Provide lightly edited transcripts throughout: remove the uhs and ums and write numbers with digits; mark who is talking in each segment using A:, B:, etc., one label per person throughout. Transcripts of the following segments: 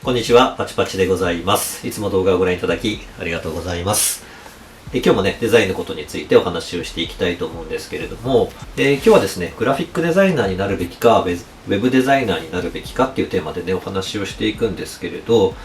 A: こんにちは、パチパチでございます。いつも動画をご覧いただきありがとうございます。今日もね、デザインのことについてお話をしていきたいと思うんですけれども、今日はですね、グラフィックデザイナーになるべきか、ウェブデザイナーになるべきかっていうテーマでね、お話をしていくんですけれど、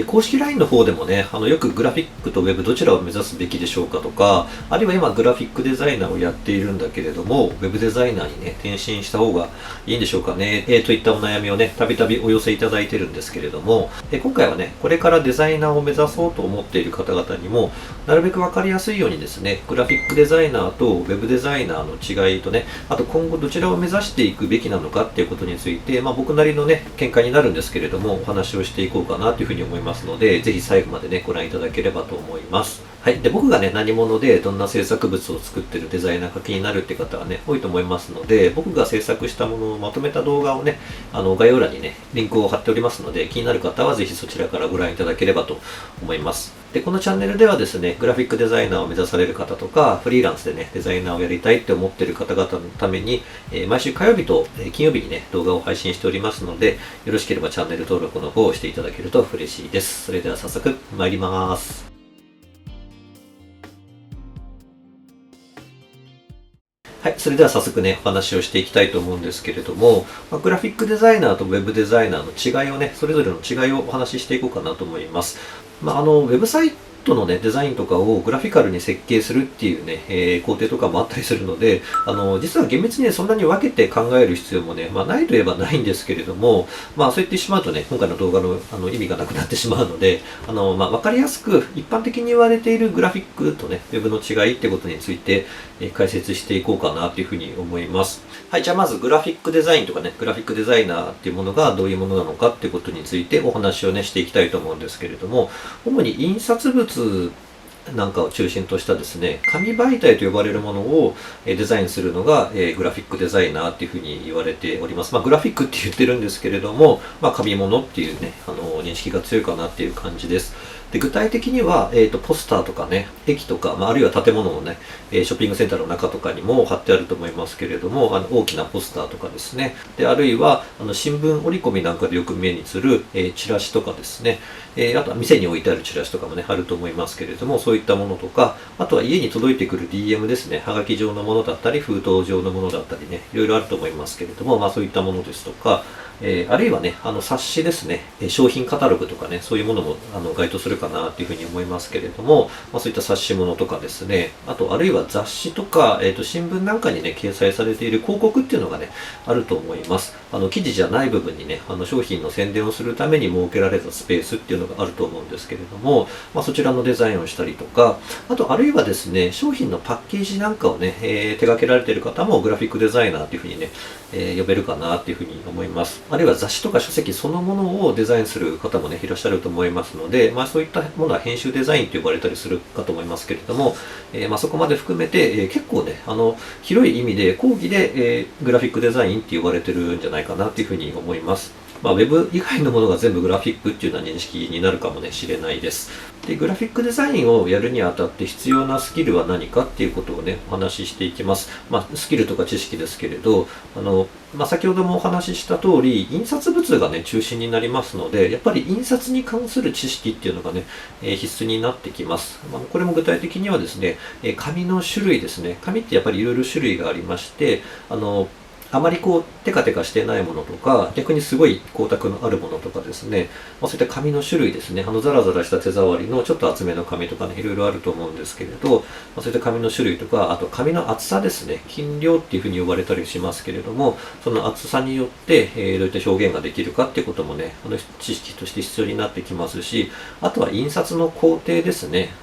A: 公式 LINE の方でもね、よくグラフィックとウェブどちらを目指すべきでしょうかとか、あるいは今グラフィックデザイナーをやっているんだけれども、ウェブデザイナーにね、転身した方がいいんでしょうかね、といったお悩みをね、たびたびお寄せいただいてるんですけれども、今回はね、これからデザイナーを目指そうと思っている方々にも、なるべくわかりやすいようにですね、グラフィックデザイナーとウェブデザイナーの違いとね、あと今後どちらを目指していくべきなのかっていうことについて、僕なりのね、見解になるんですけれども、お話をしていこうかなというふうに思いますので、ぜひ最後までね、ご覧いただければと思います。はい。で、僕がね、何者でどんな制作物を作ってるデザイナーか気になるって方はね、多いと思いますので、僕が制作したものをまとめた動画をね、概要欄にね、リンクを貼っておりますので、気になる方はぜひそちらからご覧いただければと思います。で、このチャンネルではですね、グラフィックデザイナーを目指される方とか、フリーランスでね、デザイナーをやりたいって思っている方々のために、毎週火曜日と金曜日にね、動画を配信しておりますので、よろしければチャンネル登録の方をしていただけると嬉しいです。それでは早速参ります。はい、それでは早速ね、お話をしていきたいと思うんですけれども、グラフィックデザイナーとウェブデザイナーの違いをね、それぞれの違いをお話ししていこうかなと思います。ウェブサイトのね、デザインとかをグラフィカルに設計するっていうね、工程とかもあったりするので、実は厳密にね、そんなに分けて考える必要もね、ないといえばないんですけれども、そう言ってしまうとね、今回の動画の意味がなくなってしまうので、分かりやすく一般的に言われているグラフィックとね、ウェブの違いってことについて、解説していこうかなというふうに思います。はい、じゃあまずグラフィックデザインとかね、グラフィックデザイナーっていうものがどういうものなのかっていうことについてお話をね、していきたいと思うんですけれども、主に印刷物なんかを中心としたですね、紙媒体と呼ばれるものをデザインするのがグラフィックデザイナーっていうふうに言われております。グラフィックって言ってるんですけれども、紙物っていうね、認識が強いかなっていう感じです。で、具体的には、ポスターとかね、駅とか、あるいは建物のね、ショッピングセンターの中とかにも貼ってあると思いますけれども、大きなポスターとかですね。で、あるいは、新聞折り込みなんかでよく目にする、チラシとかですね。あとは店に置いてあるチラシとかもね、あると思いますけれども、そういったものとか、あとは家に届いてくる DM ですね。はがき状のものだったり、封筒状のものだったりね、いろいろあると思いますけれども、そういったものですとか、あるいはね、冊子ですね、商品カタログとかね、そういうものも該当するかなというふうに思いますけれども、そういった冊子物とかですね、あと、あるいは雑誌とか、新聞なんかにね、掲載されている広告っていうのがね、あると思います。記事じゃない部分にね、商品の宣伝をするために設けられたスペースっていうのがあると思うんですけれども、そちらのデザインをしたりとか、あと、あるいはですね、商品のパッケージなんかをね、手掛けられている方もグラフィックデザイナーっていうふうにね、呼べるかなっていうふうに思います。あるいは雑誌とか書籍そのものをデザインする方もね、いらっしゃると思いますので、そういったものは編集デザインと呼ばれたりするかと思いますけれども、そこまで含めて、結構ね、広い意味で、講義で、グラフィックデザインって呼ばれてるんじゃないかなっていうふうに思います。ウェブ以外のものが全部グラフィックっていうような認識になるかもね、しれないです。で、グラフィックデザインをやるにあたって必要なスキルは何かっていうことをね、お話ししていきます。スキルとか知識ですけれど、先ほどもお話しした通り、印刷物がね、中心になりますので、やっぱり印刷に関する知識っていうのがね、必須になってきます。これも具体的にはですね、紙の種類ですね。紙ってやっぱりいろいろ種類がありまして、あまりテカテカしてないものとか、逆にすごい光沢のあるものとかですね、そういった紙の種類ですね、ザラザラした手触りのちょっと厚めの紙とかね、いろいろあると思うんですけれど、そういった紙の種類とか、あと紙の厚さですね、斤量っていうふうに呼ばれたりしますけれども、その厚さによって、どういった表現ができるかっていうこともね、知識として必要になってきますし、あとは印刷の工程ですね、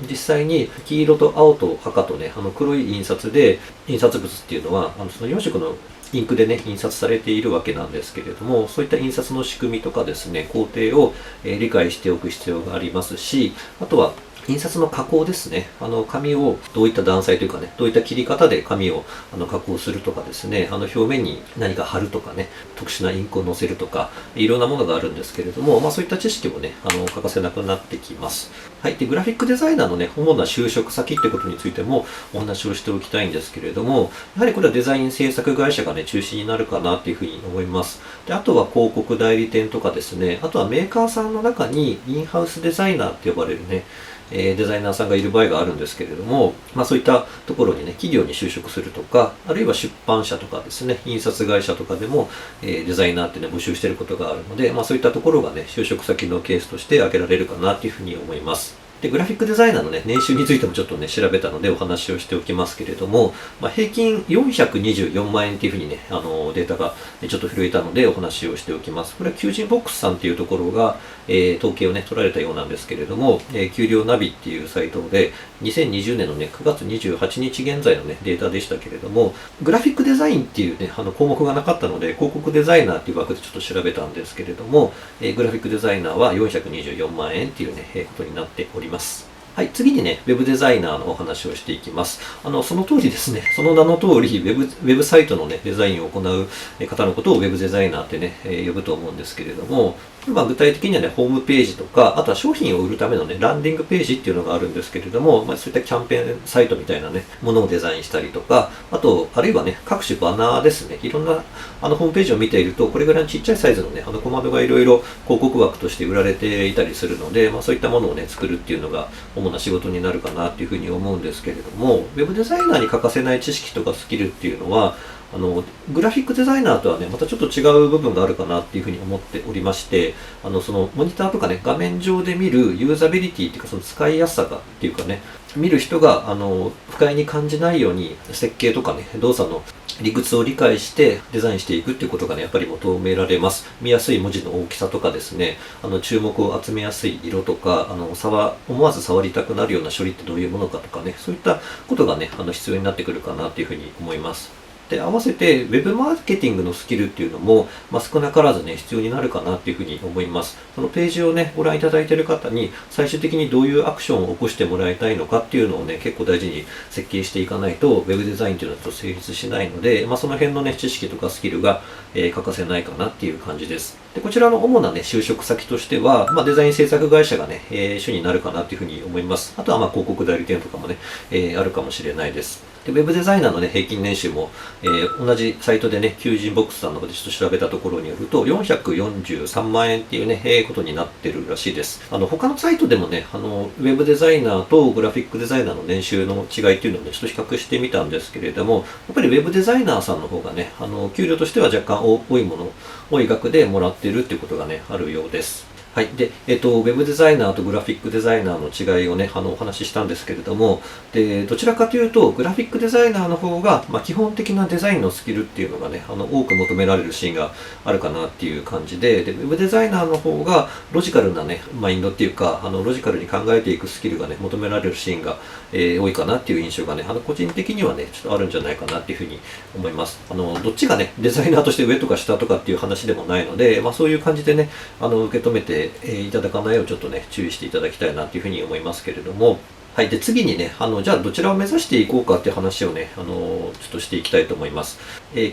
A: 実際に黄色と青と赤とね、黒い印刷で、印刷物っていうのは、その4色のインクでね、印刷されているわけなんですけれども、そういった印刷の仕組みとかですね、工程を理解しておく必要がありますし、あとは、印刷の加工ですね。紙をどういった断裁というかね、どういった切り方で紙を加工するとかですね、表面に何か貼るとかね、特殊なインクを乗せるとか、いろんなものがあるんですけれども、そういった知識もね、欠かせなくなってきます。はい。で、グラフィックデザイナーのね、主な就職先ってことについてもお話をしておきたいんですけれども、やはりこれはデザイン制作会社がね、中心になるかなっていうふうに思います。で、あとは広告代理店とかですね、あとはメーカーさんの中にインハウスデザイナーって呼ばれるね、デザイナーさんがいる場合があるんですけれども、そういったところにね、企業に就職するとか、あるいは出版社とかですね、印刷会社とかでも、デザイナーってね、募集していることがあるので、そういったところがね、就職先のケースとして挙げられるかなというふうに思います。で、グラフィックデザイナーのね、年収についてもちょっとね、調べたのでお話をしておきますけれども、平均424万円っていうふうにね、データがちょっと拾えたのでお話をしておきます。これは求人ボックスさんっていうところが、統計をね、取られたようなんですけれども、給料ナビっていうサイトで、2020年のね、9月28日現在のね、データでしたけれども、グラフィックデザインっていうね、項目がなかったので、広告デザイナーっていう枠でちょっと調べたんですけれども、グラフィックデザイナーは424万円っていうね、ことになっております。はい、次にね、ウェブデザイナーのお話をしていきます。その通りですね、その名の通り、ウェブサイトのね、デザインを行う方のことをウェブデザイナーってね、呼ぶと思うんですけれども、具体的にはね、ホームページとか、あとは商品を売るためのね、ランディングページっていうのがあるんですけれども、そういったキャンペーンサイトみたいなね、ものをデザインしたりとか、あるいはね、各種バナーですね、いろんなホームページを見ていると、これぐらいのちっちゃいサイズのね、小窓がいろいろ広告枠として売られていたりするので、そういったものをね、作るっていうのが主な仕事になるかなっていうふうに思うんですけれども、ウェブデザイナーに欠かせない知識とかスキルっていうのは、グラフィックデザイナーとはね、またちょっと違う部分があるかなっていうふうに思っておりまして、そのモニターとかね、画面上で見るユーザビリティっていうか、その使いやすさがっていうかね、見る人が不快に感じないように設計とかね、動作の理屈を理解してデザインしていくっていうことがね、やっぱり求められます。見やすい文字の大きさとかですね、注目を集めやすい色とか、思わず触りたくなるような処理ってどういうものかとかね、そういったことがね、必要になってくるかなっていうふうに思います。で、合わせて、ウェブマーケティングのスキルっていうのも、少なからずね、必要になるかなっていうふうに思います。そのページをね、ご覧いただいている方に、最終的にどういうアクションを起こしてもらいたいのかっていうのをね、結構大事に設計していかないと、ウェブデザインっていうのはちょっと成立しないので、その辺のね、知識とかスキルが、欠かせないかなっていう感じです。で、こちらの主なね、就職先としては、デザイン制作会社がね、主になるかなっていうふうに思います。あとは広告代理店とかもね、あるかもしれないです。で、ウェブデザイナーのね、平均年収も、同じサイトでね、求人ボックスさんの方でちょっと調べたところによると、443万円っていうね、ことになってるらしいです。他のサイトでもね、ウェブデザイナーとグラフィックデザイナーの年収の違いっていうのをね、ちょっと比較してみたんですけれども、やっぱりウェブデザイナーさんの方がね、給料としては若干多い額でもらっているっていうことがね、あるようです。はい。で、ウェブデザイナーとグラフィックデザイナーの違いをね、お話ししたんですけれども、で、どちらかというと、グラフィックデザイナーの方が、基本的なデザインのスキルっていうのがね、多く求められるシーンがあるかなっていう感じで、ウェブデザイナーの方が、ロジカルなね、マインドっていうか、ロジカルに考えていくスキルがね、求められるシーンが、多いかなっていう印象がね、個人的にはね、ちょっとあるんじゃないかなっていうふうに思います。どっちがね、デザイナーとして上とか下とかっていう話でもないので、そういう感じでね、受け止めていただかないようちょっとね、注意していただきたいなというふうに思いますけれども、はい。で、次にね、じゃあどちらを目指していこうかっていう話をね、ちょっとしていきたいと思います。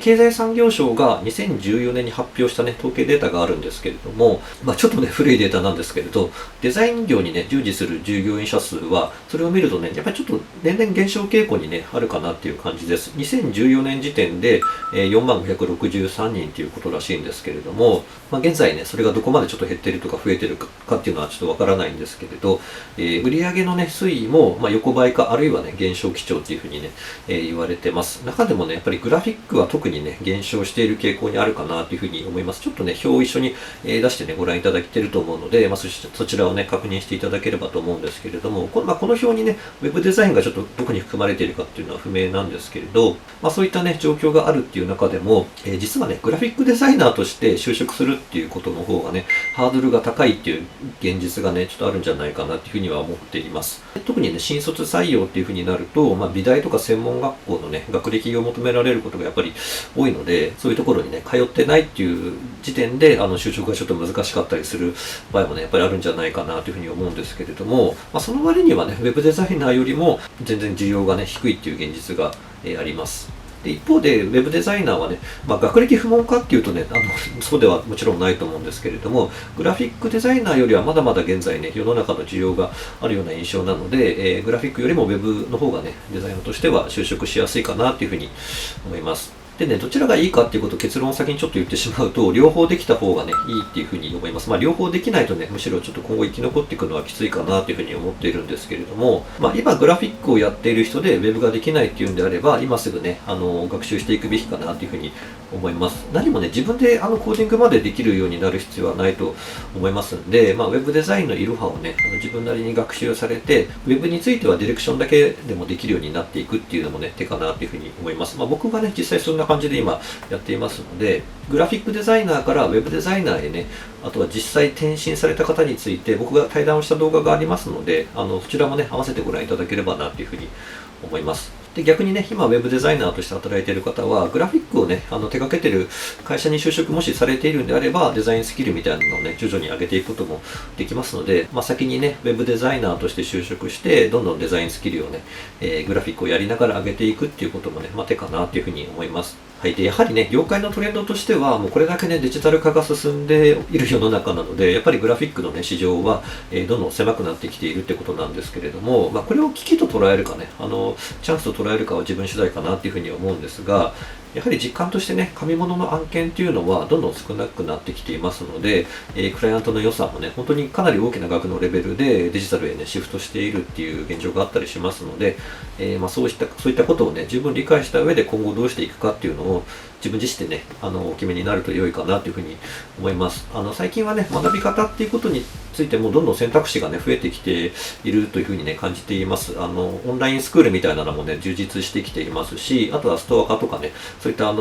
A: 経済産業省が2014年に発表したね、統計データがあるんですけれども、ちょっとね、古いデータなんですけれど、デザイン業にね、従事する従業員者数は、それを見るとね、やっぱりちょっと年々減少傾向にね、あるかなっていう感じです。2014年時点で、4563人っていうことらしいんですけれども、現在ね、それがどこまでちょっと減ってるとか増えてるかっていうのはちょっとわからないんですけれど、売上のね、推移も、横ばいか、あるいはね、減少基調っていうふうにね、言われてます。中でもね、やっぱりグラフィックは特にね、減少している傾向にあるかなというふうに思います。ちょっとね、表を一緒に出してね、ご覧いただけてると思うので、そちらをね、確認していただければと思うんですけれども、この表にね、ウェブデザインがちょっとどこに含まれているかっていうのは不明なんですけれど、そういったね、状況があるっていう中でも、実はね、グラフィックデザイナーとして就職するっていうことの方がね、ハードルが高いっていう現実がね、ちょっとあるんじゃないかなっていうふうには思っています。特特にね、新卒採用っていう風になると、美大とか専門学校のね、学歴を求められることがやっぱり多いので、そういうところにね、通ってないっていう時点で、就職がちょっと難しかったりする場合もね、やっぱりあるんじゃないかなというふうに思うんですけれども、その割にはね、ウェブデザイナーよりも全然需要がね、低いっていう現実が、あります。で一方で、ウェブデザイナーはね、学歴不問かっていうとね、そうではもちろんないと思うんですけれども、グラフィックデザイナーよりはまだまだ現在ね、世の中の需要があるような印象なので、グラフィックよりもウェブの方がね、デザイナーとしては就職しやすいかなというふうに思います。でね、どちらがいいかっていうことを結論を先にちょっと言ってしまうと、両方できた方がね、いいっていうふうに思います。両方できないとね、むしろちょっと今後生き残っていくのはきついかなというふうに思っているんですけれども、今グラフィックをやっている人でウェブができないっていうんであれば、今すぐね、学習していくべきかなというふうに思います。何もね、自分でコーディングまでできるようになる必要はないと思いますんで、ウェブデザインのイロハをね、自分なりに学習されて、ウェブについてはディレクションだけでもできるようになっていくっていうのもね、手かなというふうに思います。僕がね、実際そんな感じで今、やっていますので、グラフィックデザイナーからウェブデザイナーへね、あとは実際転身された方について僕が対談をした動画がありますので、そちらもね、合わせてご覧いただければなというふうに思います。で、逆にね、今ウェブデザイナーとして働いている方は、グラフィックをね、手掛けている会社に就職もしされているんであれば、デザインスキルみたいなのをね、徐々に上げていくこともできますので、先にね、ウェブデザイナーとして就職して、どんどんデザインスキルをね、グラフィックをやりながら上げていくっていうこともね、手かなというふうに思います。はい。で、やはりね、業界のトレンドとしては、もうこれだけね、デジタル化が進んでいる世の中なので、やっぱりグラフィックのね、市場は、どんどん狭くなってきているってことなんですけれども、これを危機と捉えるかね、チャンスと捉えるかは自分次第かなっていうふうに思うんですが、やはり実感としてね、紙物の案件っていうのはどんどん少なくなってきていますので、クライアントの予算もね、本当にかなり大きな額のレベルでデジタルへね、シフトしているっていう現状があったりしますので、そういったことをね、十分理解した上で今後どうしていくかっていうのを自分自身でね、お決めになると良いかなというふうに思います。最近はね、学び方っていうことについてもどんどん選択肢がね、増えてきているというふうにね、感じています。オンラインスクールみたいなのもね、充実してきていますし、あとはストア化とかね、そういった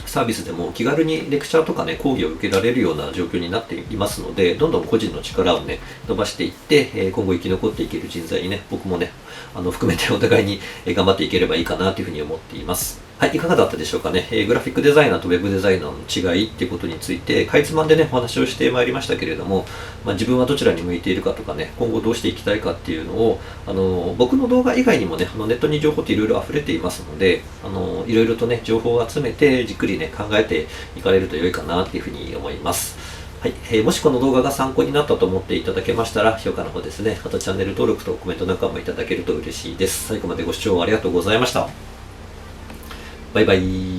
A: サービスでも気軽にレクチャーとかね、講義を受けられるような状況になっていますので、どんどん個人の力をね、伸ばしていって、今後生き残っていける人材にね、僕もね、含めてお互いに頑張っていければいいかなというふうに思っています。はい、いかがだったでしょうかね。グラフィックデザイナーとウェブデザイナーの違いっていうことについて、かいつまんでね、お話をしてまいりましたけれども、自分はどちらに向いているかとかね、今後どうしていきたいかっていうのを、僕の動画以外にもね、ネットに情報っていろいろ溢れていますので、いろいろとね、情報を集めて、じっくりね、考えていかれると良いかなっていうふうに思います。はい。もしこの動画が参考になったと思っていただけましたら、評価の方ですね、あとチャンネル登録とコメントなんかもいただけると嬉しいです。最後までご視聴ありがとうございました。バイバイ。